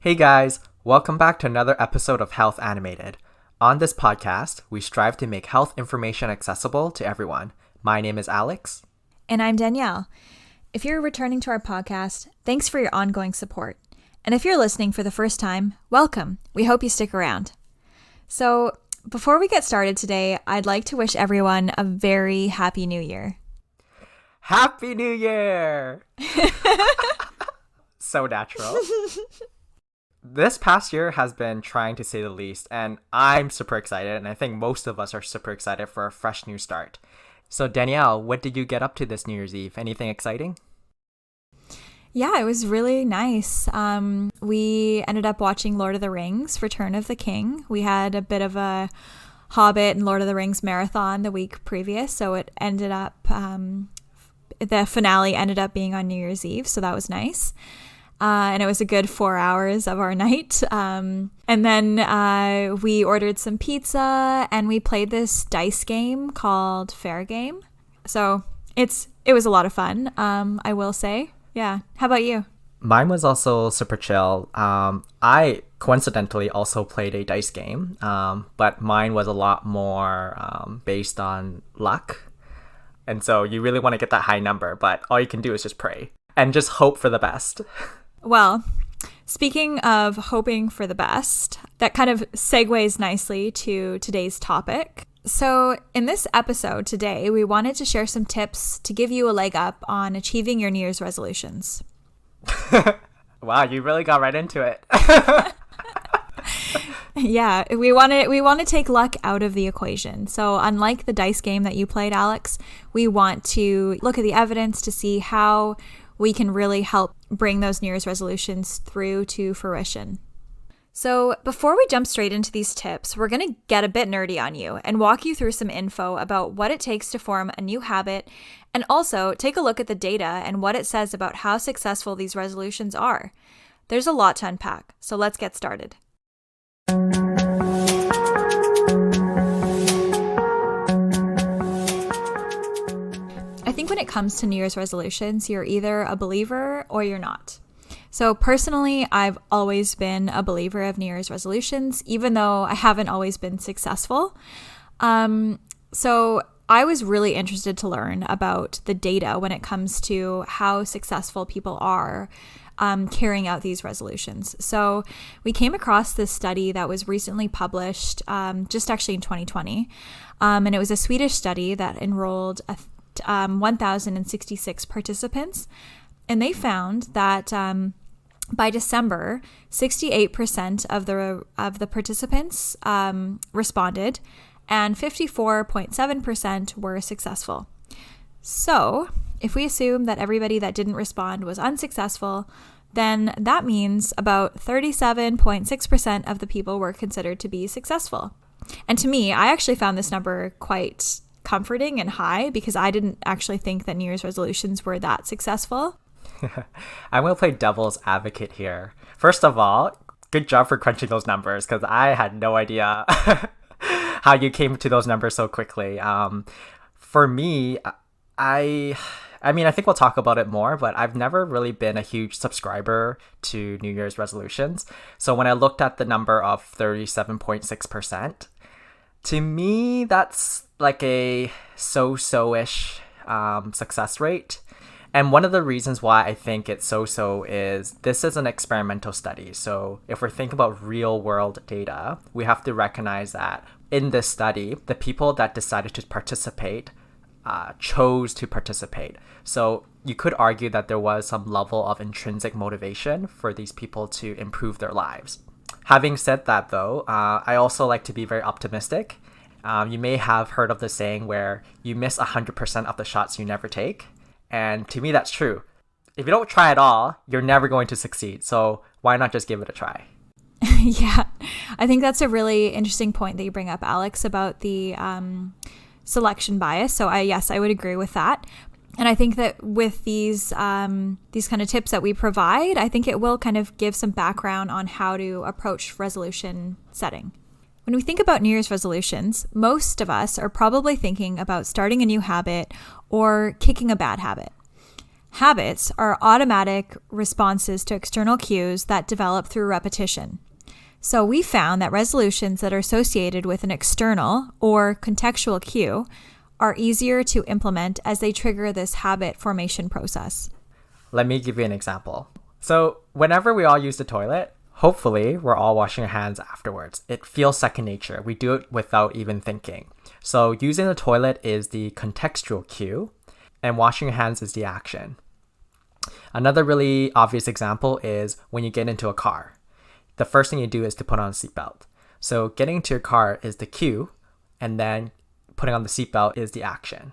Hey guys, welcome back to another episode of Health Animated. On this podcast, we strive to make health information accessible to everyone. My name is Alex. And I'm Danielle. If you're returning to our podcast, thanks for your ongoing support. And if you're listening for the first time, welcome. We hope you stick around. So, before we get started today, I'd like to wish everyone a very happy new year. Happy New Year! So natural. This past year has been trying to say the least, and I'm super excited, and I think most of us are super excited for a fresh new start. So Danielle, what did you get up to this New Year's Eve? Anything exciting? Yeah, it was really nice. We ended up watching Lord of the Rings, Return of the King. We had a bit of a Hobbit and Lord of the Rings marathon the week previous, so it ended up, the finale ended up being on New Year's Eve, so that was nice. And it was a good 4 hours of our night. And then we ordered some pizza and we played this dice game called Fair Game. So it was a lot of fun, I will say. Yeah. How about you? Mine was also super chill. I coincidentally also played a dice game, but mine was a lot more based on luck. And so you really want to get that high number, but all you can do is just pray and just hope for the best. Well, speaking of hoping for the best, that kind of segues nicely to today's topic. So in this episode today, we wanted to share some tips to give you a leg up on achieving your New Year's resolutions. Wow, you really got right into it. Yeah, we want to take luck out of the equation. So unlike the dice game that you played, Alex, we want to look at the evidence to see how we can really help bring those New Year's resolutions through to fruition. So before we jump straight into these tips, we're going to get a bit nerdy on you and walk you through some info about what it takes to form a new habit, and also take a look at the data and what it says about how successful these resolutions are. There's a lot to unpack, so let's get started. I think when it comes to New Year's resolutions, you're either a believer or you're not. So personally, I've always been a believer of New Year's resolutions, even though I haven't always been successful. So I was really interested to learn about the data when it comes to how successful people are carrying out these resolutions. So we came across this study that was recently published, just actually in 2020. And it was a Swedish study that enrolled 1,066 participants. And they found that by December, 68% of the participants responded, and 54.7% were successful. So if we assume that everybody that didn't respond was unsuccessful, then that means about 37.6% of the people were considered to be successful. And to me, I actually found this number quite comforting and high because I didn't actually think that New Year's resolutions were that successful. I'm going to play devil's advocate here. First of all, good job for crunching those numbers because I had no idea how you came to those numbers so quickly. For me, I think we'll talk about it more, but I've never really been a huge subscriber to New Year's resolutions. So when I looked at the number of 37.6%, to me, that's like a so-so-ish success rate. And one of the reasons why I think it's so-so is this is an experimental study. So if we're thinking about real-world data, we have to recognize that in this study, the people that decided to participate chose to participate. So you could argue that there was some level of intrinsic motivation for these people to improve their lives. Having said that, though, I also like to be very optimistic. You may have heard of the saying where you miss 100% of the shots you never take. And to me, that's true. If you don't try at all, you're never going to succeed. So why not just give it a try? Yeah, I think that's a really interesting point that you bring up, Alex, about the selection bias. So I would agree with that. And I think that with these kind of tips that we provide, I think it will kind of give some background on how to approach resolution setting. When we think about New Year's resolutions, most of us are probably thinking about starting a new habit or kicking a bad habit. Habits are automatic responses to external cues that develop through repetition. So we found that resolutions that are associated with an external or contextual cue are easier to implement as they trigger this habit formation process. Let me give you an example. So whenever we all use the toilet, hopefully we're all washing our hands afterwards. It feels second nature. We do it without even thinking. So using the toilet is the contextual cue, and washing your hands is the action. Another really obvious example is when you get into a car. The first thing you do is to put on a seatbelt. So getting into your car is the cue, and then putting on the seatbelt is the action.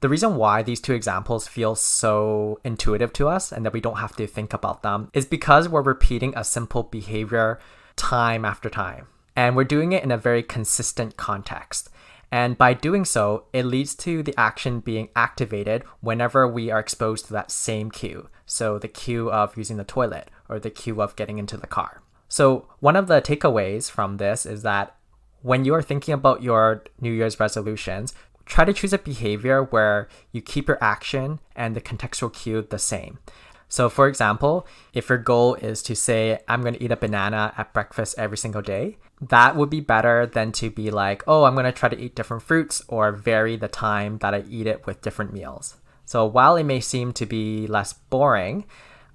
The reason why these two examples feel so intuitive to us and that we don't have to think about them is because we're repeating a simple behavior time after time. And we're doing it in a very consistent context. And by doing so, it leads to the action being activated whenever we are exposed to that same cue. So the cue of using the toilet or the cue of getting into the car. So one of the takeaways from this is that when you are thinking about your New Year's resolutions, try to choose a behavior where you keep your action and the contextual cue the same. So for example, if your goal is to say, I'm going to eat a banana at breakfast every single day, that would be better than to be like, oh, I'm going to try to eat different fruits or vary the time that I eat it with different meals. So while it may seem to be less boring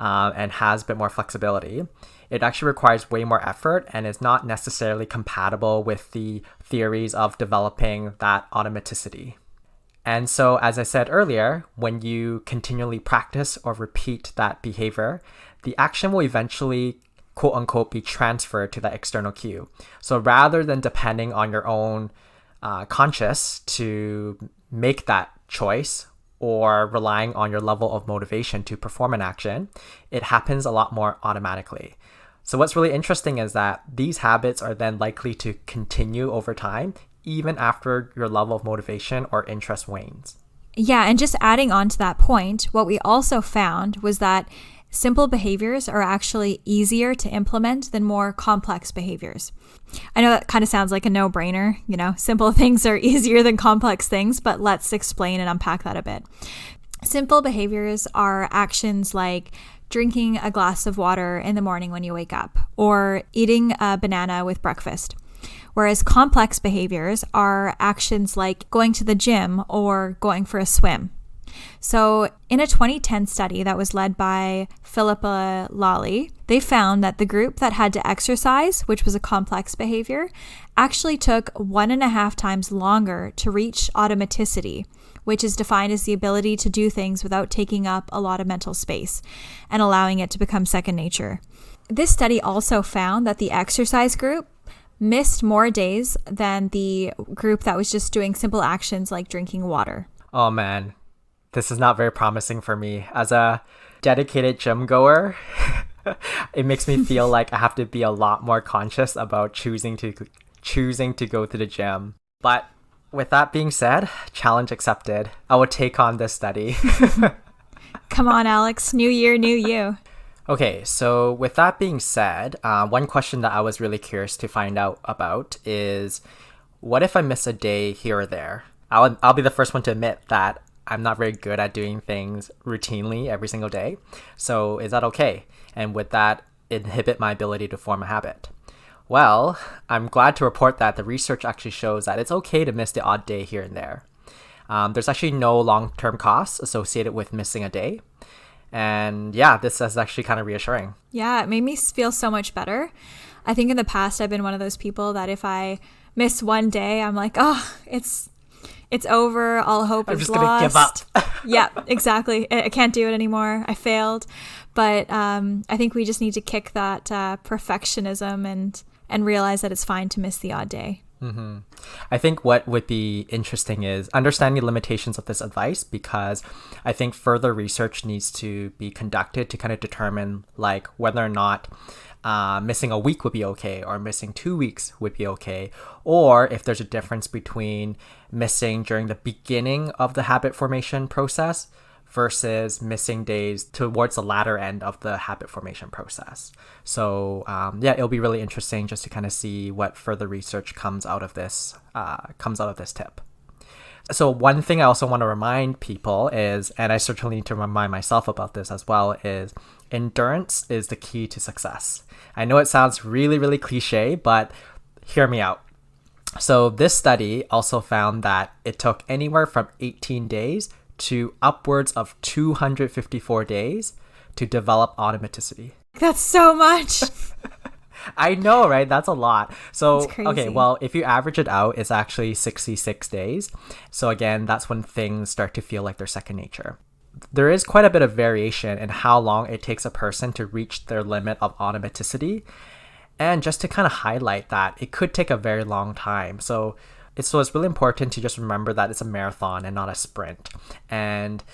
and has a bit more flexibility, it actually requires way more effort and is not necessarily compatible with the theories of developing that automaticity. And so, as I said earlier, when you continually practice or repeat that behavior, the action will eventually, quote unquote, be transferred to that external cue. So rather than depending on your own conscious to make that choice or relying on your level of motivation to perform an action, it happens a lot more automatically. So what's really interesting is that these habits are then likely to continue over time, even after your level of motivation or interest wanes. Yeah, and just adding on to that point, what we also found was that simple behaviors are actually easier to implement than more complex behaviors. I know that kind of sounds like a no-brainer, simple things are easier than complex things, but let's explain and unpack that a bit. Simple behaviors are actions like drinking a glass of water in the morning when you wake up, or eating a banana with breakfast. Whereas complex behaviors are actions like going to the gym or going for a swim. So in a 2010 study that was led by Philippa Lally, they found that the group that had to exercise, which was a complex behavior, actually took 1.5 times longer to reach automaticity, which is defined as the ability to do things without taking up a lot of mental space and allowing it to become second nature. This study also found that the exercise group missed more days than the group that was just doing simple actions like drinking water. Oh man, this is not very promising for me. As a dedicated gym goer, it makes me feel like I have to be a lot more conscious about choosing to go to the gym. But with that being said, challenge accepted. I will take on this study. Come on, Alex. New year, new you. Okay, so with that being said, one question that I was really curious to find out about is, what if I miss a day here or there? I'll be the first one to admit that I'm not very good at doing things routinely every single day. So is that okay? And would that inhibit my ability to form a habit? Well, I'm glad to report that the research actually shows that it's okay to miss the odd day here and there. There's actually no long-term costs associated with missing a day. And yeah, this is actually kind of reassuring. Yeah, it made me feel so much better. I think in the past, I've been one of those people that if I miss one day, I'm like, oh, it's over. All hope is lost. I'm just going to give up. Yeah, exactly. I can't do it anymore. I failed. But I think we just need to kick that perfectionism and realize that it's fine to miss the odd day. Mm-hmm. I think what would be interesting is understanding the limitations of this advice, because I think further research needs to be conducted to kind of determine like whether or not missing a week would be okay or missing 2 weeks would be okay, or if there's a difference between missing during the beginning of the habit formation process versus missing days towards the latter end of the habit formation process. So yeah, it'll be really interesting just to kind of see what further research comes out of this tip. So one thing I also want to remind people is, and I certainly need to remind myself about this as well, is endurance is the key to success. I know it sounds really, really cliche, but hear me out. So this study also found that it took anywhere from 18 days to upwards of 254 days to develop automaticity. That's so much. I know, right? That's a lot. So, That's crazy. okay, well, if you average it out, it's actually 66 days. So again, that's when things start to feel like they're second nature. There is quite a bit of variation in how long it takes a person to reach their limit of automaticity. And just to kind of highlight that, it could take a very long time. So it's really important to just remember that it's a marathon and not a sprint. And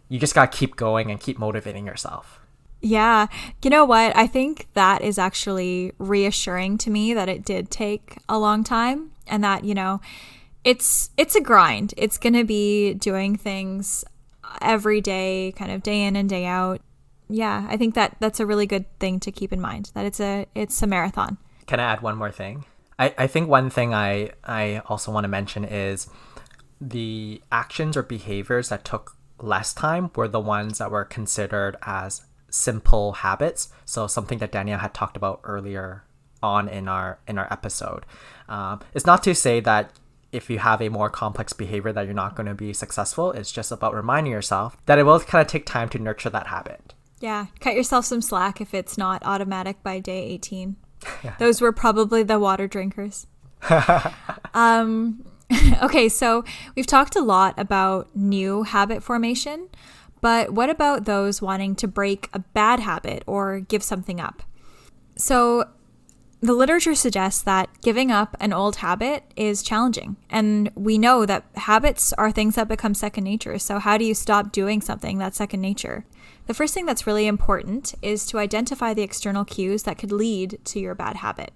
you just got to keep going and keep motivating yourself. Yeah. You know what? I think that is actually reassuring to me that it did take a long time and that, it's a grind. It's going to be doing things every day, kind of day in and day out. Yeah, I think that's a really good thing to keep in mind, that it's a marathon. Can I add one more thing? I think one thing I also want to mention is the actions or behaviors that took less time were the ones that were considered as simple habits. So something that Danielle had talked about earlier on in our episode. It's not to say that if you have a more complex behavior that you're not going to be successful. It's just about reminding yourself that it will kind of take time to nurture that habit. Yeah, cut yourself some slack if it's not automatic by day 18. Those were probably the water drinkers. Okay, so we've talked a lot about new habit formation, but what about those wanting to break a bad habit or give something up? So the literature suggests that giving up an old habit is challenging. And we know that habits are things that become second nature. So how do you stop doing something that's second nature? The first thing that's really important is to identify the external cues that could lead to your bad habit.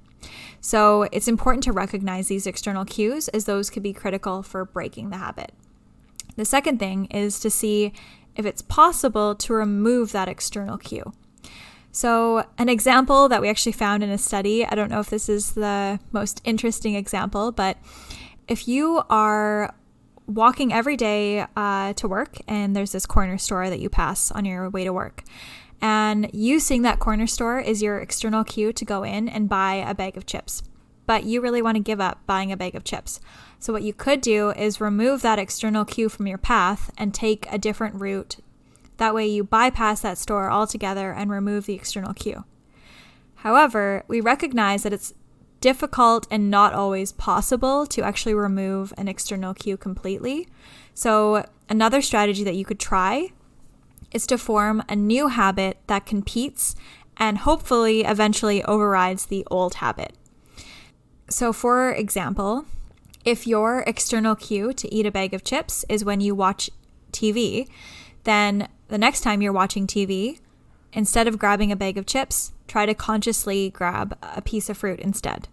So it's important to recognize these external cues, as those could be critical for breaking the habit. The second thing is to see if it's possible to remove that external cue. So an example that we actually found in a study, I don't know if this is the most interesting example, but if you are walking every day to work and there's this corner store that you pass on your way to work, and you seeing that corner store is your external cue to go in and buy a bag of chips, but you really want to give up buying a bag of chips. So what you could do is remove that external cue from your path and take a different route. That way you bypass that store altogether and remove the external cue. However, we recognize that it's difficult and not always possible to actually remove an external cue completely. So another strategy that you could try is to form a new habit that competes and hopefully eventually overrides the old habit. So for example, if your external cue to eat a bag of chips is when you watch TV, then the next time you're watching TV, instead of grabbing a bag of chips, try to consciously grab a piece of fruit instead.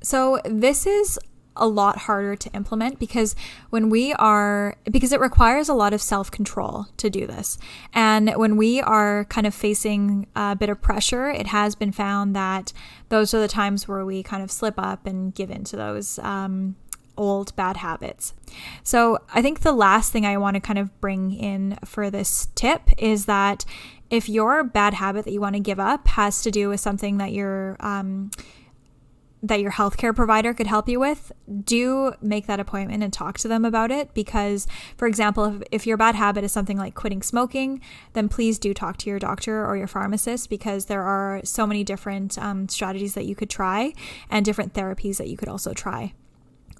So this is a lot harder to implement because it requires a lot of self-control to do this. And when we are kind of facing a bit of pressure, it has been found that those are the times where we kind of slip up and give into those old bad habits. So I think the last thing I want to kind of bring in for this tip is that if your bad habit that you want to give up has to do with something that your healthcare provider could help you with, do make that appointment and talk to them about it. Because, for example, if your bad habit is something like quitting smoking, then please do talk to your doctor or your pharmacist, because there are so many different strategies that you could try and different therapies that you could also try.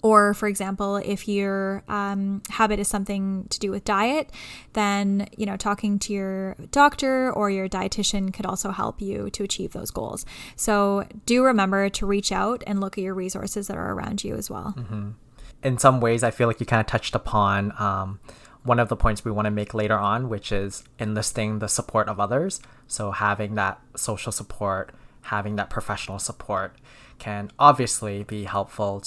Or, for example, if your habit is something to do with diet, then, talking to your doctor or your dietitian could also help you to achieve those goals. So do remember to reach out and look at your resources that are around you as well. Mm-hmm. In some ways, I feel like you kind of touched upon one of the points we want to make later on, which is enlisting the support of others. So having that social support, having that professional support can obviously be helpful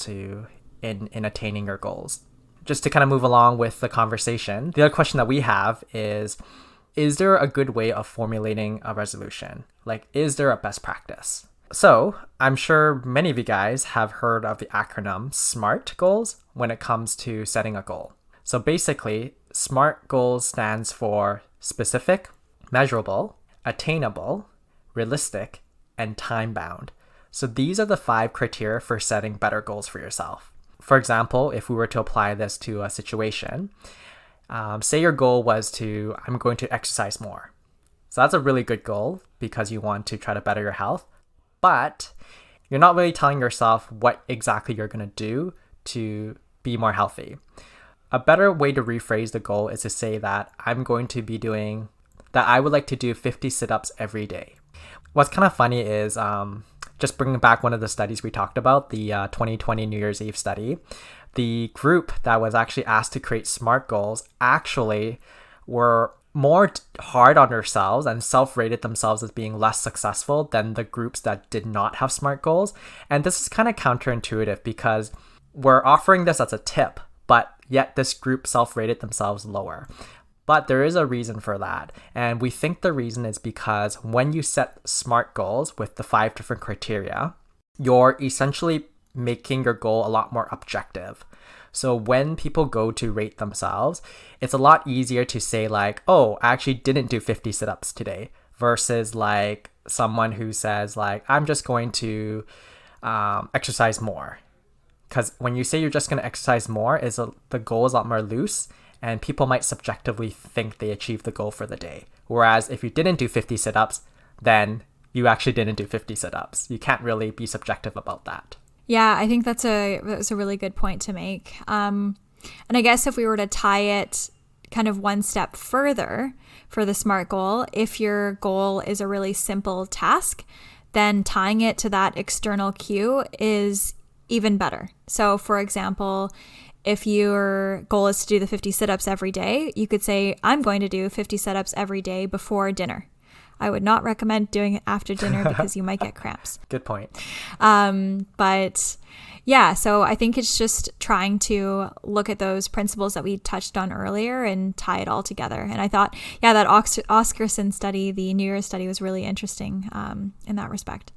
in attaining your goals. Just to kind of move along with the conversation, the other question that we have is there a good way of formulating a resolution? Like, is there a best practice? So, I'm sure many of you guys have heard of the acronym SMART goals when it comes to setting a goal. So basically, SMART goals stands for specific, measurable, attainable, realistic, and time-bound. So these are the 5 criteria for setting better goals for yourself. For example, if we were to apply this to a situation, say your goal was I'm going to exercise more. So that's a really good goal because you want to try to better your health, but you're not really telling yourself what exactly you're going to do to be more healthy. A better way to rephrase the goal is to say that I would like to do 50 sit-ups every day. What's kind of funny is just bringing back one of the studies we talked about, the 2020 New Year's Eve study. The group that was actually asked to create SMART goals actually were more hard on themselves and self-rated themselves as being less successful than the groups that did not have SMART goals. And this is kind of counterintuitive because we're offering this as a tip, but yet this group self-rated themselves lower. But there is a reason for that. And we think the reason is because when you set SMART goals with the 5 different criteria, you're essentially making your goal a lot more objective. So when people go to rate themselves, it's a lot easier to say like, oh, I actually didn't do 50 sit-ups today versus like someone who says like, I'm just going to exercise more. Because when you say you're just going to exercise more, the goal is a lot more loose and people might subjectively think they achieved the goal for the day. Whereas if you didn't do 50 sit-ups, then you actually didn't do 50 sit-ups. You can't really be subjective about that. Yeah, I think that's a really good point to make. And I guess if we were to tie it kind of one step further for the SMART goal, if your goal is a really simple task, then tying it to that external cue is even better. So for example, if your goal is to do the 50 sit-ups every day, you could say, I'm going to do 50 sit-ups every day before dinner. I would not recommend doing it after dinner because you might get cramps. Good point. But yeah, so I think it's just trying to look at those principles that we touched on earlier and tie it all together. And I thought, yeah, that Oscarsson study, the New Year's study, was really interesting in that respect.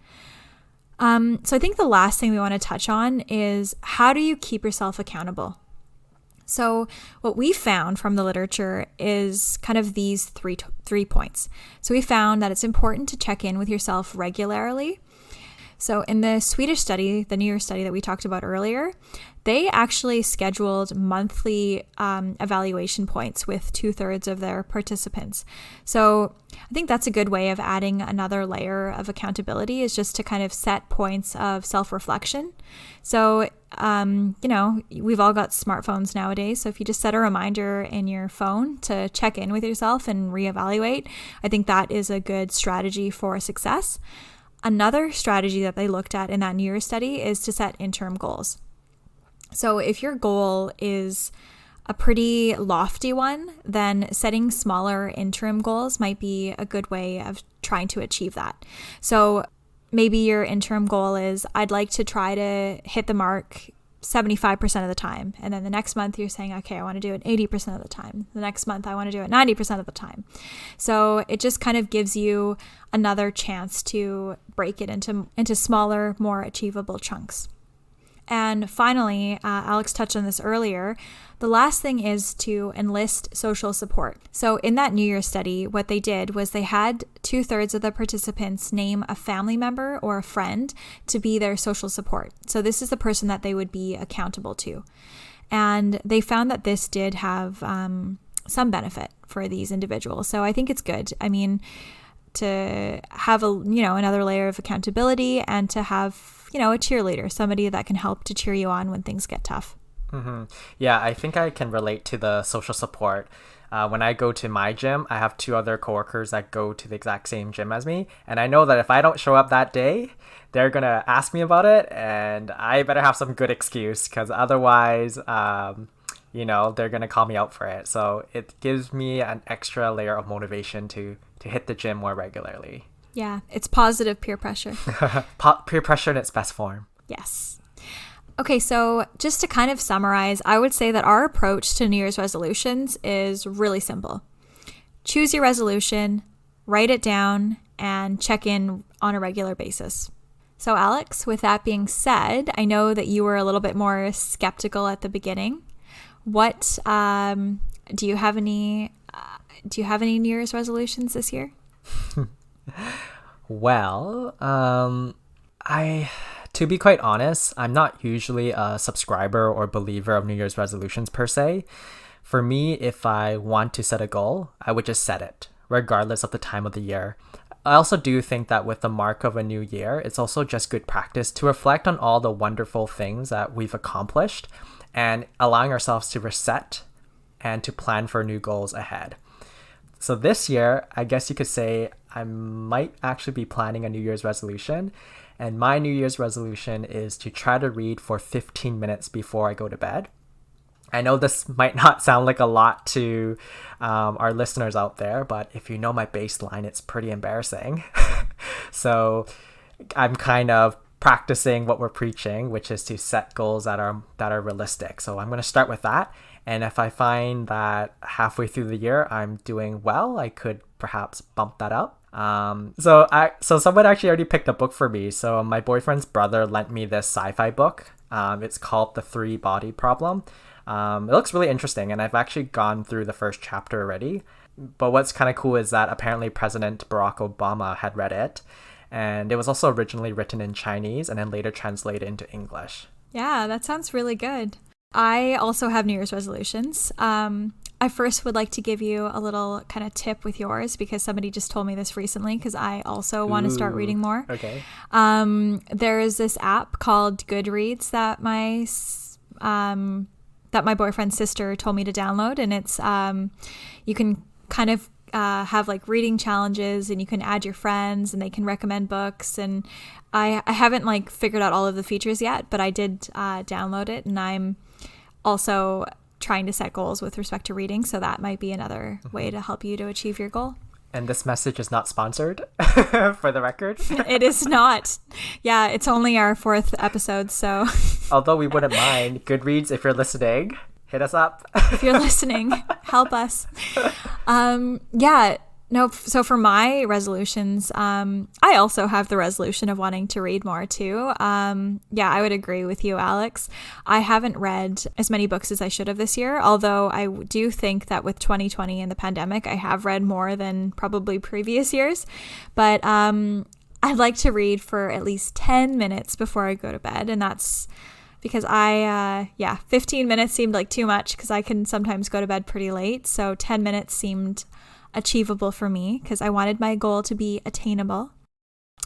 So I think the last thing we want to touch on is how do you keep yourself accountable? So what we found from the literature is kind of these three points. So we found that it's important to check in with yourself regularly. So in the Swedish study, the New Year's study that we talked about earlier, they actually scheduled monthly evaluation points with 2/3 of their participants. So I think that's a good way of adding another layer of accountability, is just to kind of set points of self-reflection. So, we've all got smartphones nowadays. So if you just set a reminder in your phone to check in with yourself and reevaluate, I think that is a good strategy for success. Another strategy that they looked at in that New Year's study is to set interim goals. So if your goal is a pretty lofty one, then setting smaller interim goals might be a good way of trying to achieve that. So maybe your interim goal is, I'd like to try to hit the mark 75% of the time. And then the next month you're saying, okay, I want to do it 80% of the time. The next month I want to do it 90% of the time. So it just kind of gives you another chance to break it into smaller, more achievable chunks. And finally, Alex touched on this earlier, the last thing is to enlist social support. So in that New Year's study, what they did was they had 2/3 of the participants name a family member or a friend to be their social support. So this is the person that they would be accountable to. And they found that this did have some benefit for these individuals. So I think it's good. I mean, to have another layer of accountability and to have a cheerleader, somebody that can help to cheer you on when things get tough. Mm-hmm. Yeah, I think I can relate to the social support. When I go to my gym, I have 2 other coworkers that go to the exact same gym as me. And I know that if I don't show up that day, they're going to ask me about it. And I better have some good excuse because otherwise, they're going to call me out for it. So it gives me an extra layer of motivation to hit the gym more regularly. Yeah, it's positive peer pressure. Peer pressure in its best form. Yes. Okay, so just to kind of summarize, I would say that our approach to New Year's resolutions is really simple. Choose your resolution, write it down, and check in on a regular basis. So Alex, with that being said, I know that you were a little bit more skeptical at the beginning. What do you have any New Year's resolutions this year? Well, to be quite honest, I'm not usually a subscriber or believer of New Year's resolutions per se. For me, if I want to set a goal, I would just set it, regardless of the time of the year. I also do think that with the mark of a new year, it's also just good practice to reflect on all the wonderful things that we've accomplished and allowing ourselves to reset and to plan for new goals ahead. So this year, I guess you could say I might actually be planning a New Year's resolution. And my New Year's resolution is to try to read for 15 minutes before I go to bed. I know this might not sound like a lot to our listeners out there, but if you know my baseline, it's pretty embarrassing. So I'm kind of practicing what we're preaching, which is to set goals that are realistic. So I'm going to start with that. And if I find that halfway through the year I'm doing well, I could perhaps bump that up. So someone actually already picked a book for me. So my boyfriend's brother lent me this sci-fi book. It's called The Three Body Problem. It looks really interesting, and I've actually gone through the first chapter already. But what's kind of cool is that apparently President Barack Obama had read it, and it was also originally written in Chinese and then later translated into English. Yeah, that sounds really good. I also have New Year's resolutions. I first would like to give you a little kind of tip with yours because somebody just told me this recently because I also want to start reading more. Okay. There is this app called Goodreads that my boyfriend's sister told me to download, and it's you can kind of have like reading challenges, and you can add your friends and they can recommend books. And I haven't like figured out all of the features yet, but I did download it, and I'm also trying to set goals with respect to reading, so that might be another way to help you to achieve your goal. And this message is not sponsored, for the record. It is not. Yeah, it's only our 4th episode, so. Although we wouldn't mind, Goodreads, if you're listening, hit us up. If you're listening, help us. So for my resolutions, I also have the resolution of wanting to read more too. I would agree with you, Alex. I haven't read as many books as I should have this year, although I do think that with 2020 and the pandemic, I have read more than probably previous years. But I'd like to read for at least 10 minutes before I go to bed, and that's because 15 minutes seemed like too much because I can sometimes go to bed pretty late. So 10 minutes seemed achievable for me because I wanted my goal to be attainable.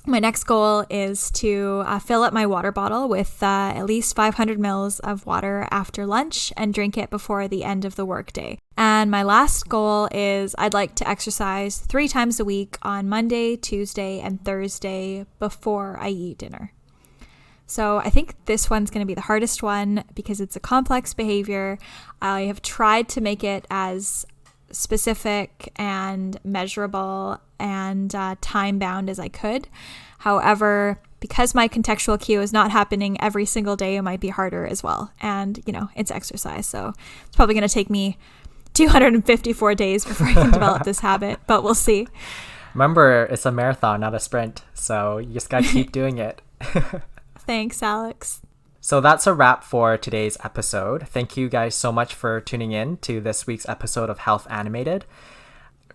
My next goal is to fill up my water bottle with at least 500 mils of water after lunch and drink it before the end of the workday. And my last goal is I'd like to exercise 3 times a week on Monday, Tuesday, and Thursday before I eat dinner. So I think this one's going to be the hardest one because it's a complex behavior. I have tried to make it as specific and measurable and time bound as I could. However, because my contextual cue is not happening every single day, it might be harder as well. And, it's exercise. So it's probably going to take me 254 days before I can develop this habit, but we'll see. Remember, it's a marathon, not a sprint. So you just got to keep doing it. Thanks, Alex. So that's a wrap for today's episode. Thank you guys so much for tuning in to this week's episode of Health Animated.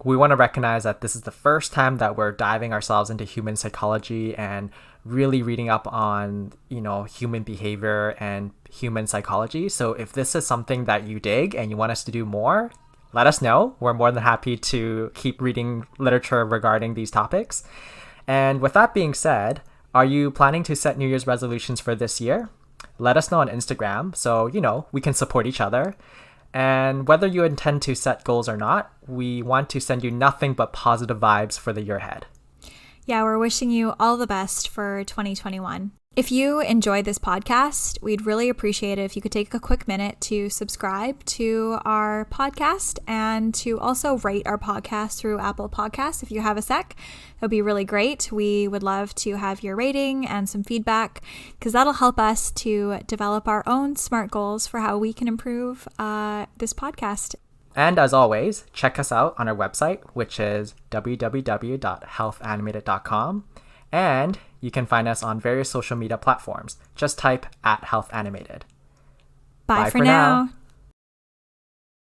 We want to recognize that this is the first time that we're diving ourselves into human psychology and really reading up on, human behavior and human psychology. So if this is something that you dig and you want us to do more, let us know. We're more than happy to keep reading literature regarding these topics. And with that being said, are you planning to set New Year's resolutions for this year? Let us know on Instagram so, we can support each other. And whether you intend to set goals or not, we want to send you nothing but positive vibes for the year ahead. Yeah, we're wishing you all the best for 2021. If you enjoyed this podcast, we'd really appreciate it if you could take a quick minute to subscribe to our podcast and to also rate our podcast through Apple Podcasts if you have a sec. That would be really great. We would love to have your rating and some feedback because that'll help us to develop our own SMART goals for how we can improve this podcast. And as always, check us out on our website, which is www.healthanimated.com. And You can find us on various social media platforms. Just type @healthanimated. Bye for now.